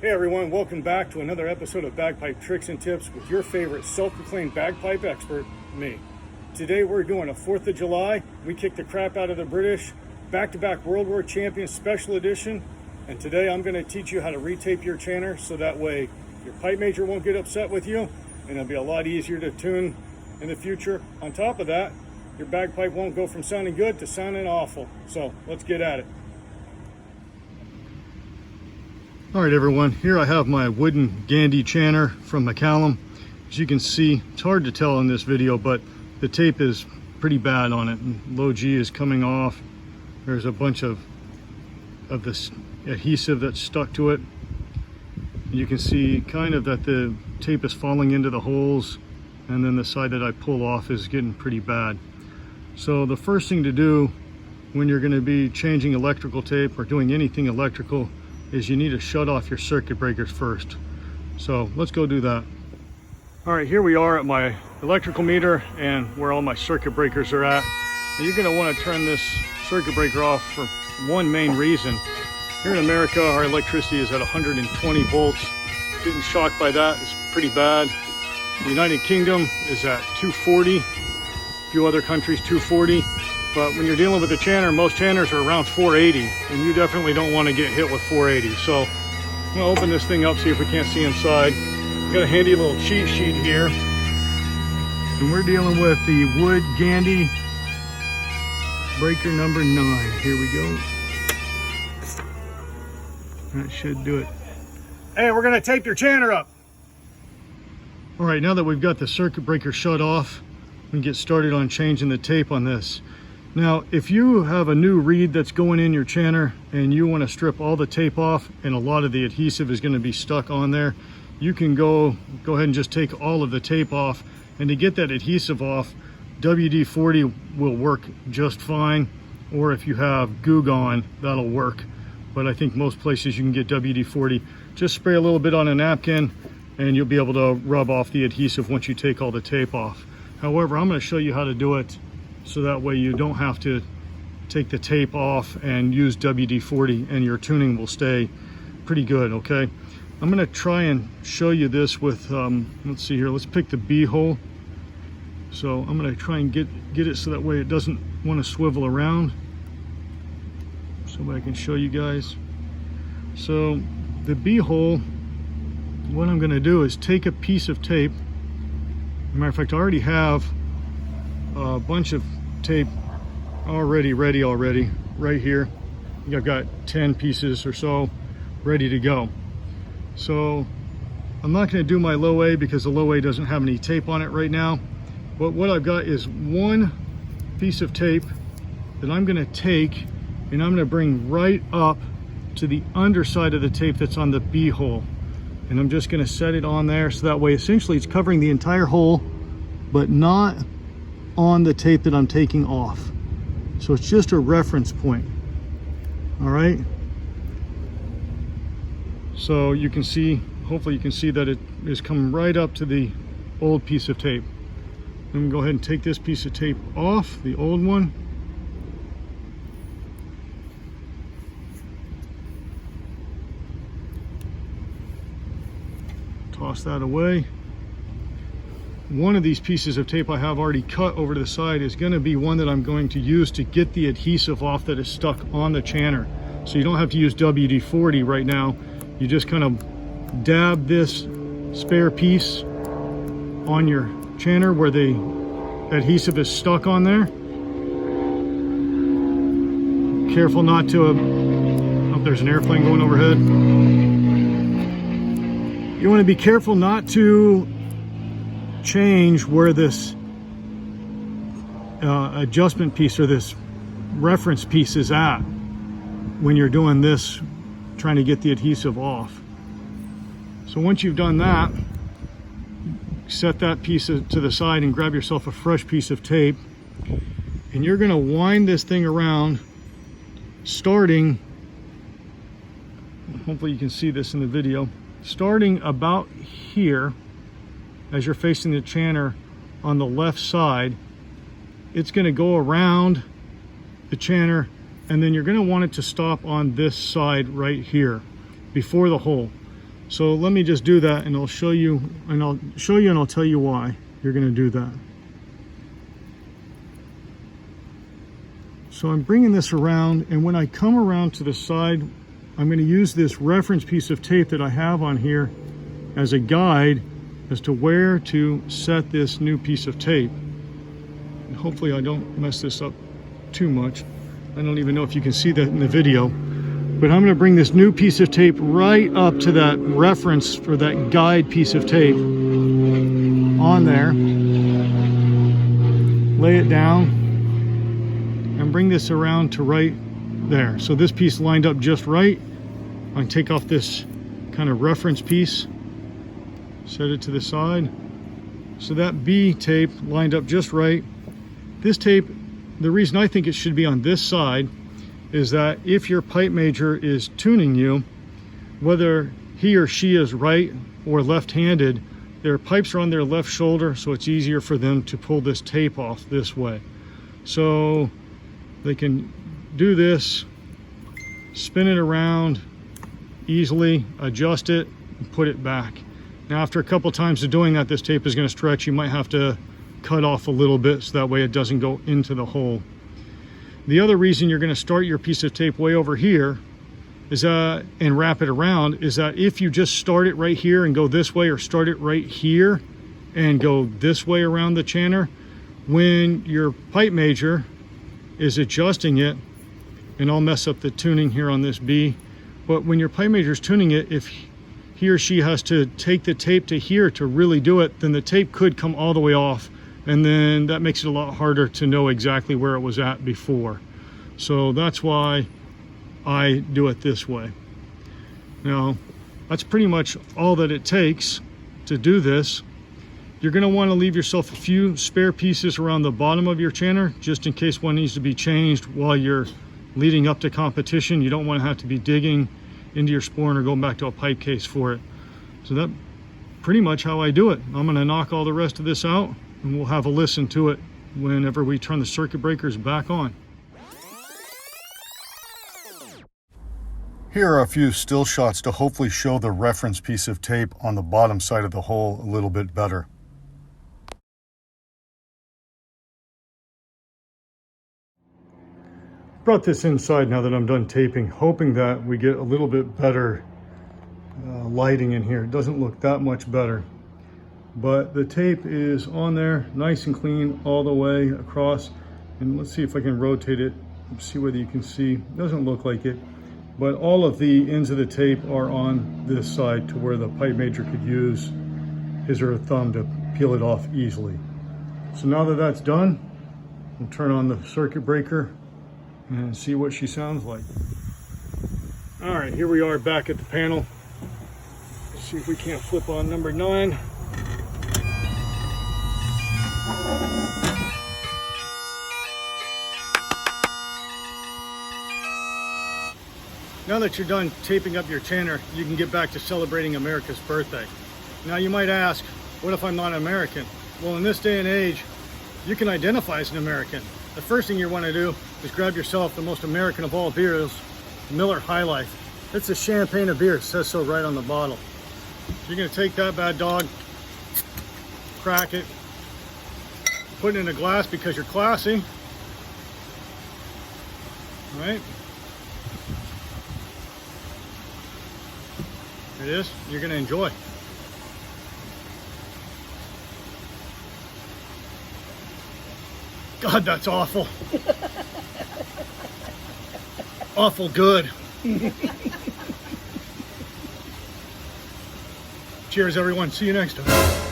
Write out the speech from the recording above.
Hey everyone, welcome back to another episode of Bagpipe Tricks and Tips with your favorite self-proclaimed bagpipe expert, me. Today we're doing a 4th of July. We kicked the crap out of the British, back-to-back World War Champions Special Edition. And today I'm going to teach you how to retape your chanter so that way your pipe major won't get upset with you and it'll be a lot easier to tune in the future. On top of that, your bagpipe won't go from sounding good to sounding awful. So let's get at it. All right everyone, here I have my wooden Gandy chanter from McCallum. As you can see, it's hard to tell in this video, but the tape is pretty bad on it. And low G is coming off. There's a bunch of this adhesive that's stuck to it. You can see kind of that the tape is falling into the holes, and then the side that I pull off is getting pretty bad. So the first thing to do when you're going to be changing electrical tape or doing anything electrical is you need to shut off your circuit breakers first. So let's go do that. All right, here we are at my electrical meter and where all my circuit breakers are at. Now you're going to want to turn this circuit breaker off for one main reason. Here in America, our electricity is at 120 volts. Getting shocked by that is pretty bad. The United Kingdom is at 240. A few other countries 240. But when you're dealing with a chanter, most chanters are around 480, and you definitely don't want to get hit with 480. So I'm going to open this thing up, see if we can't see inside. I've got a handy little cheat sheet here. And we're dealing with the wood Gandy breaker number 9. Here we go. That should do it. Hey, we're going to tape your chanter up. All right, now that we've got the circuit breaker shut off, we can get started on changing the tape on this. Now, if you have a new reed that's going in your chanter and you want to strip all the tape off and a lot of the adhesive is going to be stuck on there, you can go ahead and just take all of the tape off. And to get that adhesive off, WD-40 will work just fine. Or if you have Goo Gone, that'll work. But I think most places you can get WD-40. Just spray a little bit on a napkin and you'll be able to rub off the adhesive once you take all the tape off. However, I'm going to show you how to do it so that way you don't have to take the tape off and use WD-40 and your tuning will stay pretty good, okay? I'm gonna try and show you this with, let's see here, let's pick the B hole. So I'm gonna try and get it so that way it doesn't want to swivel around. So I can show you guys. So the B hole, what I'm gonna do is take a piece of tape. As a matter of fact, I already have a bunch of tape already ready right here. I think I've got 10 pieces or so ready to go. So I'm not going to do my low A because the low A doesn't have any tape on it right now. But what I've got is one piece of tape that I'm going to take and I'm going to bring right up to the underside of the tape that's on the B hole. And I'm just going to set it on there so that way essentially it's covering the entire hole but not on the tape that I'm taking off. So it's just a reference point. All right. So you can see, hopefully you can see that it is coming right up to the old piece of tape. I'm gonna go ahead and take this piece of tape off, the old one. Toss that away. One of these pieces of tape I have already cut over to the side is going to be one that I'm going to use to get the adhesive off that is stuck on the chanter. So you don't have to use WD-40 right now. You just kind of dab this spare piece on your chanter where the adhesive is stuck on there. Careful not to, oh, there's an airplane going overhead. You want to be careful not to change where this adjustment piece or this reference piece is at when you're doing this, trying to get the adhesive off. So once you've done that, set that piece to the side and grab yourself a fresh piece of tape, and you're going to wind this thing around, starting, hopefully you can see this in the video, starting about here. As you're facing the chanter on the left side, it's going to go around the chanter and then you're going to want it to stop on this side right here before the hole. So let me just do that, and I'll show you, and I'll tell you why you're going to do that. So I'm bringing this around, and when I come around to the side, I'm going to use this reference piece of tape that I have on here as a guide as to where to set this new piece of tape. And hopefully I don't mess this up too much. I don't even know if you can see that in the video, but I'm going to bring this new piece of tape right up to that reference for that guide piece of tape on there. Lay it down and bring this around to right there. So this piece lined up just right. I can take off this kind of reference piece, set it to the side. So that B tape lined up just right. This tape, the reason I think it should be on this side is that if your pipe major is tuning you, whether he or she is right or left-handed, their pipes are on their left shoulder, so it's easier for them to pull this tape off this way. So they can do this, spin it around easily, adjust it, and put it back. Now after a couple times of doing that, this tape is going to stretch. You might have to cut off a little bit so that way it doesn't go into the hole. The other reason you're going to start your piece of tape way over here is and wrap it around is that if you just start it right here and go this way, or start it right here and go this way around the chanter, when your pipe major is adjusting it, and I'll mess up the tuning here on this B, but when your pipe major is tuning it, if he or she has to take the tape to here to really do it, then the tape could come all the way off, and then that makes it a lot harder to know exactly where it was at before. So that's why I do it this way. Now, that's pretty much all that it takes to do this. You're going to want to leave yourself a few spare pieces around the bottom of your chanter, just in case one needs to be changed while you're leading up to competition. You don't want to have to be digging into your sporn or going back to a pipe case for it. So that's pretty much how I do it. I'm going to knock all the rest of this out, and we'll have a listen to it whenever we turn the circuit breakers back on. Here are a few still shots to hopefully show the reference piece of tape on the bottom side of the hole a little bit better. Brought this inside now that I'm done taping, hoping that we get a little bit better lighting in here. It doesn't look that much better, but the tape is on there nice and clean all the way across. And let's see if I can rotate it, see whether you can see. Doesn't look like it, but all of the ends of the tape are on this side to where the pipe major could use his or her thumb to peel it off easily. So now that that's done, we'll turn on the circuit breaker and see what she sounds like. All right, here we are back at the panel. Let's see if we can't flip on number 9. Now that you're done taping up your chanter, you can get back to celebrating America's birthday. Now you might ask, what if I'm not American? Well, in this day and age, you can identify as an American. The first thing you want to do is grab yourself the most American of all beers, Miller High Life. It's a champagne of beer, it says so right on the bottle. You're going to take that bad dog, crack it, put it in a glass because you're classy. All right? There it is. You're going to enjoy. God, that's awful. Awful good. Cheers, everyone. See you next time.